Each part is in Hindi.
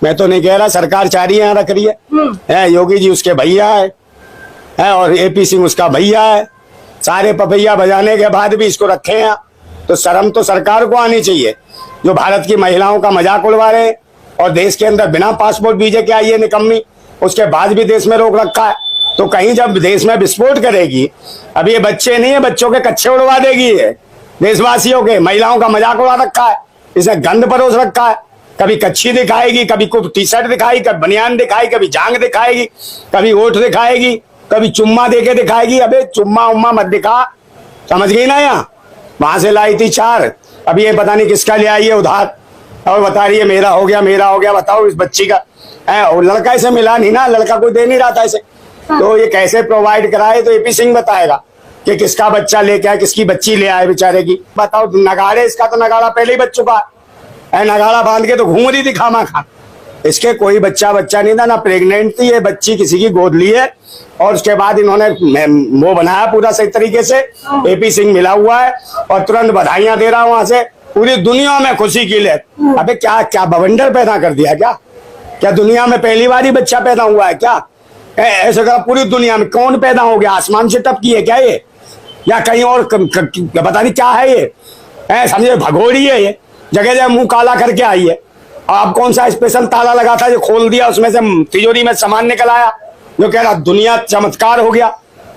मैं तो नहीं कह रहा, सरकार चाह रही है यहाँ रख रही है। योगी जी उसके भैया है और एपी सिंह उसका भैया है। सारे पपैया बजाने के बाद भी इसको रखे हैं। तो शर्म तो सरकार को आनी चाहिए, जो भारत की महिलाओं का मजाक उड़वा रहे हैं और देश के अंदर बिना पासपोर्ट वीजे के आई है निकम्मी, उसके बाद भी देश में रोक रखा है। तो कहीं जब देश में विस्फोट करेगी, अब ये बच्चे नहीं है, बच्चों के कच्चे उड़वा देगी ये, देशवासियों के महिलाओं का मजाक उड़ा रखा है, इसे गंद परोस रखा है। कभी कच्छी दिखाएगी, कभी कुछ टी शर्ट दिखाई, कभी बनियान दिखाई, कभी जांग दिखाएगी, कभी ओठ दिखाएगी, कभी चुम्मा देके दिखाएगी। अबे चुम्मा उम्मा मत दिखा, समझ गई ना। यहाँ वहां से लाई थी 4, अब ये पता नहीं किसका ले आई है उधार, और बता रही है मेरा हो गया मेरा हो गया। बताओ इस बच्ची का है, और लड़का इसे मिला नहीं ना, लड़का कोई दे नहीं रहा था इसे, तो ये कैसे प्रोवाइड कराए, तो एपी सिंह बताएगा कि किसका बच्चा लेके आए, किसकी बच्ची ले आए बेचारे की। बताओ नगाड़े, इसका तो नगाड़ा पहले ही बच चुका है, नगाड़ा बांध के तो घूम रही थी खामा खा। इसके कोई बच्चा नहीं था, ना प्रेग्नेंट थी ये बच्ची, किसी की गोद ली है और उसके बाद इन्होंने वो बनाया पूरा सही तरीके से। एपी सिंह मिला हुआ है और तुरंत बधाइयां दे रहा हूं वहां से, पूरी दुनिया में खुशी की लहर। अबे क्या क्या बवंडर पैदा कर दिया क्या दुनिया में पहली बार ही बच्चा पैदा हुआ है क्या? ऐसा कहा पूरी दुनिया में कौन पैदा हो गया, आसमान से टपकी है क्या ये, या कहीं और पता नहीं क्या है ये, समझे भगोड़ी है ये, जगह जगह मुंह काला करके आई है। आप कौन सा स्पेशल ताला लगा था जो खोल दिया, उसमें से तिजोरी में सामान निकल आया, जो कह रहा दुनिया चमत्कार हो गया।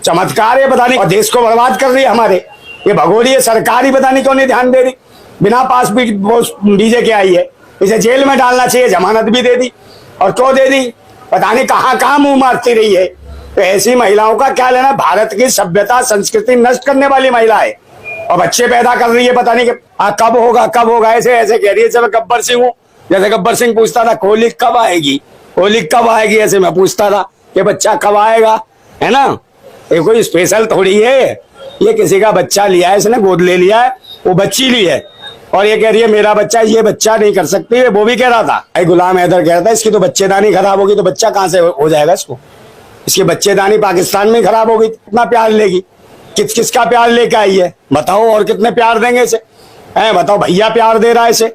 चमत्कार है पता नहीं, और देश को बर्बाद कर रही है हमारे ये भगोड़ी है। सरकार ही पता नहीं क्यों नहीं ध्यान दे रही, बिना पास वीजे के आई है, इसे जेल में डालना चाहिए, जमानत भी दे दी, और क्यों दे दी पता नहीं, कहाँ मुंह मारती रही है। तो ऐसी महिलाओं का क्या लेना, भारत की सभ्यता संस्कृति नष्ट करने वाली महिला है और बच्चे पैदा कर रही है, पता नहीं कब होगा। ऐसे कह रही है जब गब्बर सिंह हूँ, जैसे गब्बर सिंह पूछता था होली कब आएगी, होली कब आएगी, ऐसे मैं पूछता था कि बच्चा कब आएगा, है ना। ये कोई स्पेशल थोड़ी है, ये किसी का बच्चा लिया है, इसने गोद ले लिया है, वो बच्ची ली है और ये कह रही है मेरा बच्चा, ये बच्चा नहीं कर सकती है। वो भी कह रहा था, गुलाम हैदर कह रहा था इसकी तो बच्चेदानी खराब होगी, तो बच्चा कहाँ से हो जाएगा इसको, इसकी बच्चेदानी पाकिस्तान में खराब होगी, कितना प्यार लेगी, किसका प्यार लेके आई है बताओ, और कितने प्यार देंगे इसे, बताओ। भैया प्यार दे रहा है इसे,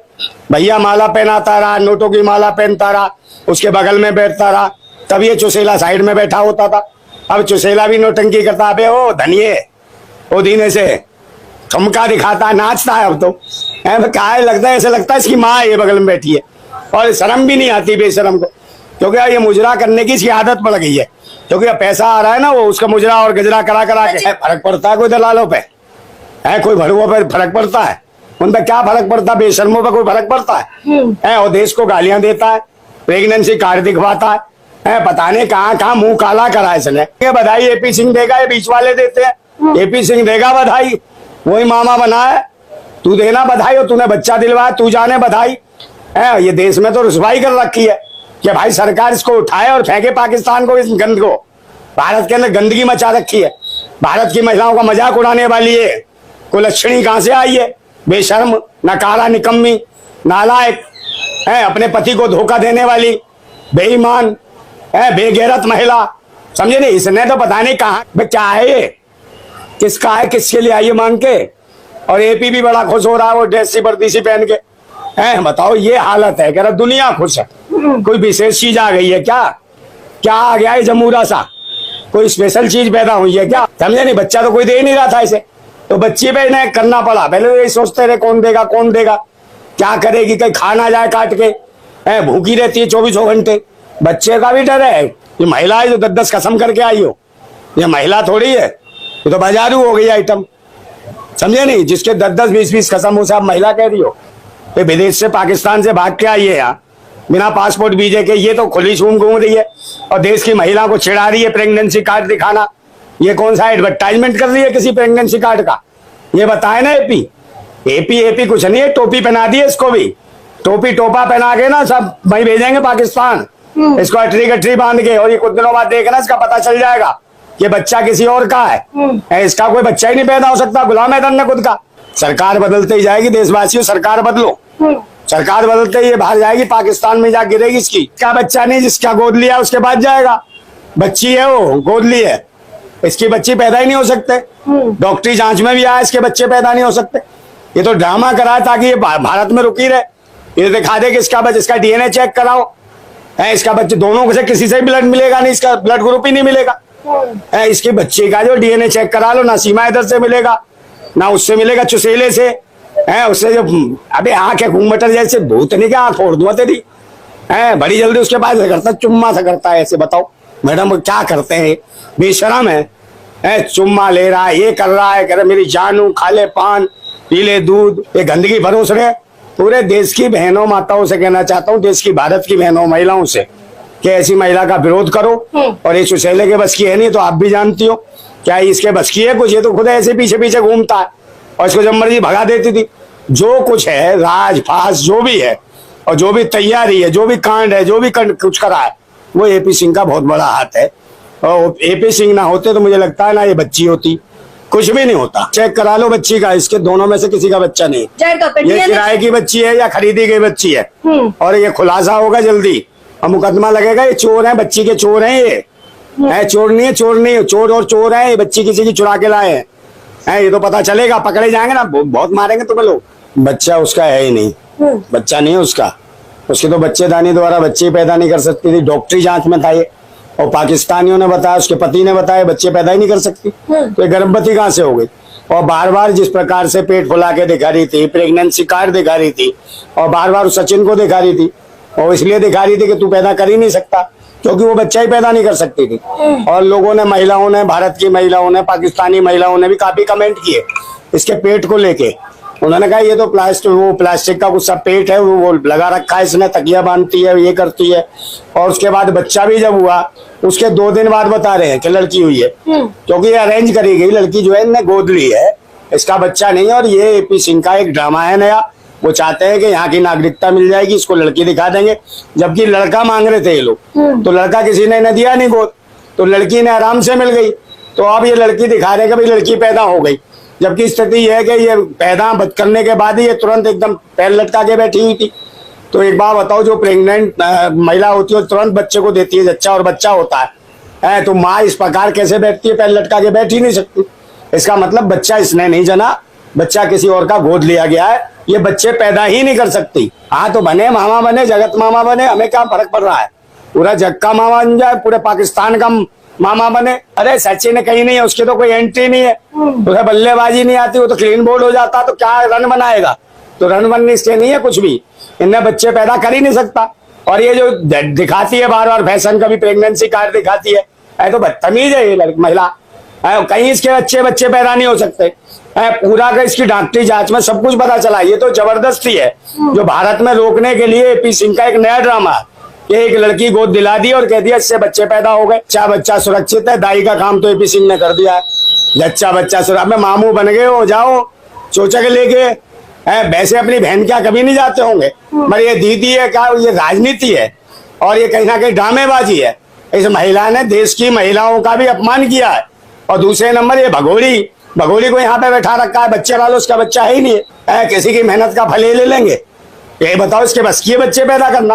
भैया माला पहनाता रहा, नोटों की माला पहनता रहा, उसके बगल में बैठता रहा, तब ये चुसेला साइड में बैठा होता था। अब चुसेला भी नोटंकी करता, अबे ओ धनिये ओ दीने से ठुमका दिखाता है, नाचता है। अब तो क्या लगता है, ऐसे लगता है इसकी माँ ये बगल में बैठी है, और शर्म भी नहीं आती बेशरम को, क्योंकि ये मुजरा करने की इसकी आदत पड़ गई है, क्योंकि पैसा आ रहा है ना, वो उसका मुजरा और गजरा करा के फर्क पड़ता है कोई दलालों पे, कोई भड़ुओं पे फर्क पड़ता है, उन पर क्या फर्क पड़ता है, बेशर्मों पे कोई फर्क पड़ता है। और देश को गालियां देता है, प्रेगनेंसी कार्ड दिखवाता है, पता नहीं कहाँ मुंह काला करा इसने। बधाई एपी सिंह देगा, ये बीच वाले देते हैं, एपी सिंह देगा बधाई, वही मामा बना है, तू देना बधाई, और तूने बच्चा दिलवाया, तू जाने बधाई। ये देश में तो रुसवाई कर रखी है कि भाई सरकार इसको उठाए और फेंके पाकिस्तान को, इस गंद को। भारत के अंदर गंदगी मचा रखी है, भारत की महिलाओं का मजाक उड़ाने वाली है, कुलक्षणी कहाँ से आई है, बेशर्म, नकारा, निकम्मी, नालायक, अपने पति को धोखा देने वाली, बेईमान, बेगैरत महिला, समझे नहीं। इसने तो पता नहीं कहाँ क्या है ये, किसका है, किसके लिए आई है मांग के। और एपी भी बड़ा खुश हो रहा है, वो ड्रेस सी वर्दी सी पहन के, बताओ ये हालत है, कह रहा दुनिया खुश है। कोई विशेष चीज आ गई है क्या आ गया है जमूरा सा, कोई स्पेशल चीज पैदा हुई है क्या, समझे नहीं। बच्चा तो कोई दे नहीं रहा था इसे, तो बच्ची पे इन्हें करना पड़ा। पहले तो यही सोचते रहे कौन देगा, क्या करेगी, कहीं खा ना जाए काट के, भूखी रहती है 24 घंटे। बच्चे का भी डर है, ये महिला है जो 10 कसम करके आई हो, ये महिला थोड़ी है, ये तो बाजारू हो गई आइटम, समझे नहीं। जिसके 10 20 कसम उसे आप महिला कह रही हो, ये विदेश से पाकिस्तान से भाग के आई है यहाँ बिना पासपोर्ट वीजे के, ये तो खुली छूम घूम रही है और देश की महिला को छिड़ा रही है प्रेगनेंसी कार्ड दिखाना। ये कौन सा एडवर्टाइजमेंट कर रही है किसी प्रेगनेंसी कार्ड का, ये बताए ना। एपी कुछ नहीं है, टोपी पहना दी है इसको भी, टोपा पहना के ना सब वहीं भेजेंगे पाकिस्तान, इसको अटरी बांध के, और ये कुछ दिनों बाद देखना इसका पता चल जाएगा ये बच्चा किसी और का है, इसका कोई बच्चा ही नहीं पैदा हो सकता। गुलाम हैदर ने खुद का, सरकार बदलते ही जाएगी, देशवासियों सरकार बदलो, सरकार बदलते ही बाहर जाएगी, पाकिस्तान में जा गिरेगी इसकी। क्या बच्चा नहीं, जिसका गोद लिया उसके बाद जाएगा, बच्ची है वो गोद ली है, इसकी बच्ची पैदा ही नहीं हो सकते, डॉक्टरी जांच में भी आया इसके बच्चे पैदा नहीं हो सकते। ये तो ड्रामा करा है ताकि ये भारत में रुकी रहे, ये दिखा दे कि इसका डीएनए चेक कराओ, है। इसका बच्चे दोनों से किसी से ब्लड मिलेगा नहीं, इसका ब्लड ग्रुप ही नहीं मिलेगा। है इसके बच्चे का जो डीएनए चेक करा लो, ना सीमा इधर से मिलेगा ना उससे मिलेगा, चुसेले से है उससे जो अबे आंख है घूमटर जैसे भूत नहीं, क्या आंख फोड़ दूंगा तेरी है। बड़ी जल्दी उसके पास करता चुम्मा सा करता है ऐसे। बताओ मैडम क्या करते हैं, बेशरम है चुम्मा ले रहा है, ये कर रहा है, कह रहा मेरी जानू, खा ले पान, पी ले दूध, ये गंदगी परोस रहे। पूरे देश की बहनों माताओं से कहना चाहता हूँ, देश की भारत की बहनों महिलाओं से, कि ऐसी महिला का विरोध करो। और ये सुशैले के बस की है नहीं, तो आप भी जानती हो क्या इसके बस की है कुछ। ये तो खुद ऐसे पीछे पीछे घूमता है और इसको जब मर्जी भगा देती थी। जो कुछ है राज फास जो भी है और जो भी तैयारी है, जो भी कांड है, जो भी कुछ करा है, वो एपी सिंह का बहुत बड़ा हाथ है। और एपी सिंह ना होते तो मुझे लगता है ना ये बच्ची होती, कुछ भी नहीं होता। चेक करा लो बच्ची का, इसके दोनों में से किसी का बच्चा नहीं। ये किराए की बच्ची है या खरीदी गई बच्ची है। और ये खुलासा होगा जल्दी और मुकदमा लगेगा। ये चोर है, बच्ची के चोर हैं ये। है चोर नहीं है, चोर नहीं है, चोर और चोर है। ये बच्ची किसी की चुरा के लाए हैं। ये तो पता चलेगा, पकड़े जाएंगे ना, बहुत मारेंगे तुम्हें लोग। बच्चा उसका है ही नहीं, बच्चा नहीं है उसका। उसकी तो बच्चेदानी द्वारा बच्चे पैदा नहीं कर सकती थी, डॉक्टरी जांच में था ये। और पाकिस्तानियों ने बताया, उसके पति ने बताया बच्चे पैदा ही नहीं कर सकती, तो ये गर्भवती कहाँ से हो गई। और बार बार जिस प्रकार से पेट फुला के दिखा रही थी, प्रेगनेंसी कार्ड दिखा रही थी, और बार बार सचिन को दिखा रही थी, और इसलिए दिखा रही थी कि तू पैदा कर ही नहीं सकता, क्योंकि वो बच्चा ही पैदा नहीं कर सकती थी। और लोगों ने, महिलाओं ने, भारत की महिलाओं ने, पाकिस्तानी महिलाओं ने भी काफी कमेंट किए इसके पेट को लेके। उन्होंने कहा ये तो प्लास्टिक का कुछ सा पेट है, वो लगा रखा है इसने, तकिया बांधती है, ये करती है। और उसके बाद बच्चा भी जब हुआ उसके 2 दिन बाद बता रहे हैं कि लड़की हुई है, क्योंकि ये अरेंज करी गई लड़की जो है, इनने गोद ली है, इसका बच्चा नहीं है। और ये एपी सिंह का एक ड्रामा है नया। वो चाहते हैं कि यहाँ की नागरिकता मिल जाएगी, इसको लड़की दिखा देंगे, जबकि लड़का मांग रहे थे ये लोग। तो लड़का किसी ने न दिया नहीं गोद, तो लड़की ने आराम से मिल गई। तो अब ये लड़की दिखा रहे कि भाई लड़की पैदा हो गई, जबकि स्थिति यह है कि ये पैदा करने के बाद ही ये तुरंत एकदम पैर लटका के बैठी हुई थी। तो एक बात बताओ, जो प्रेग्नेंट महिला होती है तुरंत बच्चे को देती है जच्चा, और बच्चा होता है तो माँ इस प्रकार कैसे बैठती है, पैर लटका के बैठ ही नहीं सकती। इसका मतलब बच्चा इसने नहीं जना, बच्चा किसी और का गोद लिया गया है। ये बच्चे पैदा ही नहीं कर सकती। हाँ तो बने मामा बने, जगत मामा बने, हमें क्या फर्क पड़ रहा है। पूरा जग का मामा बन जाए, पूरे पाकिस्तान का मामा बने। अरे सचिन कहीं नहीं है, उसकी तो कोई एंट्री नहीं है, उसे बल्लेबाजी नहीं आती, वो तो क्लीन बोल्ड हो जाता, तो क्या रन बनाएगा। तो रन बनने से नहीं है कुछ भी, इनमें बच्चे पैदा कर ही नहीं सकता। और ये जो दिखाती है बार बार फैशन का भी प्रेगनेंसी कार्ड दिखाती है तो बदतमीज है ये लड़की महिला। कहीं इसके बच्चे पैदा नहीं हो सकते। पूरा का इसकी डॉक्टरी जांच में सब कुछ पता चला। ये तो जबरदस्ती है जो भारत में रोकने के लिए एपी सिंह का एक नया ड्रामा है। एक लड़की गोद दिला दी और कह दिया इससे बच्चे पैदा हो गए, बच्चा सुरक्षित है। दाई का काम तो एपी सिंह ने कर दिया है, बच्चा सुरक्षित। में मामू बन गए हो, जाओ चोचक लेके। वैसे अपनी बहन क्या कभी नहीं जाते होंगे, मगर ये दीदी है क्या, ये राजनीति है और ये कहीं ना कहीं ड्रामेबाजी है। इस महिला ने देश की महिलाओं का भी अपमान किया है। और दूसरे नंबर ये भगोड़ी को यहाँ पे बैठा रखा है, बच्चे वालों, उसका बच्चा है ही नहीं है। किसी की मेहनत का फल ले लेंगे। ये बताओ इसके बस की बच्चे पैदा करना।